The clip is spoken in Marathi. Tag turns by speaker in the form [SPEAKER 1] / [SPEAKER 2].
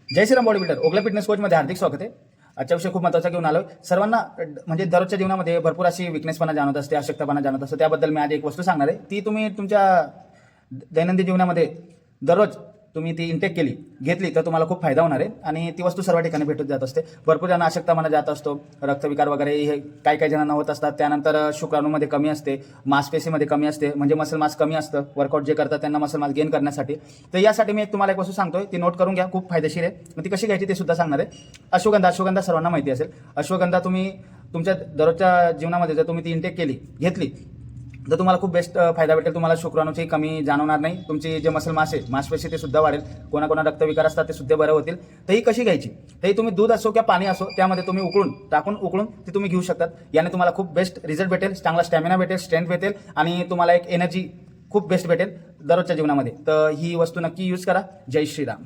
[SPEAKER 1] जय श्रीराम बॉडी बिल्डर ओगला फिटनेस कोचमध्ये हार्दिक स्वागत आहे. आजच्या विषय खूप महत्त्वाचा घेऊन आलोय. सर्वांना म्हणजे दररोजच्या जीवनामध्ये भरपूर अशी विकनेसपणा जाणवत असते, अशक्तपणा जाणवत असतो. त्याबद्दल मी आज एक वस्तू सांगणार आहे. ती तुम्ही तुमच्या दैनंदिन जीवनामध्ये दररोज तुम्ही ती इंटेक घेतली तर तुम्हाला खूप फायदा होणार आहे. आणि ती वस्तू सर्व ठिकाणी भेटून जात असते. भरपूर जण अशक्तपणा जात असतो, रक्तविकार वगैरे हे काही जणांना होत असतात. त्यानंतर शुक्राणूमध्ये कमी असते, मांसपेशीमध्ये कमी असते, म्हणजे मसल मास कमी असतं. वर्कआउट जे करतात त्यांना मसल मास गेन करण्यासाठी. तर यासाठी मी तुम्हाला एक वस्तू सांगतोय, ती नोट करून घ्या, खूप फायदेशीर आहे. मग ती कशी घ्यायची ते सुद्धा सांगणार आहे. अश्वगंधा सर्वांना माहिती असेल. अश्वगंधा तुम्ही तुमच्या दररोजच्या जीवनामध्ये जर तुम्ही ती इंटेक घेतली तर तुम्हाला खूप बेस्ट फायदा भेटेल. तुम्हाला शुक्राणूची कमी जाणवणार नाही. तुमची जे मसल मास आहे, मांसपेशी ते सुद्धा वाढेल. कोणाकोणा रक्तविकार असतात ते सुद्धा बरे होतील. तर ही कशी घ्यायची, तर तुम्ही दूध असो किंवा पाणी असो, त्यामध्ये तुम्ही उकळून ती तुम्ही घेऊ शकतात. याने तुम्हाला खूप बेस्ट रिझल्ट भेटेल, चांगला स्टॅमिना भेटेल, स्ट्रेंथ भेटेल आणि तुम्हाला एक एनर्जी खूप बेस्ट भेटेल दररोजच्या जीवनामध्ये. तर ही वस्तू नक्की यूज करा. जय श्रीराम.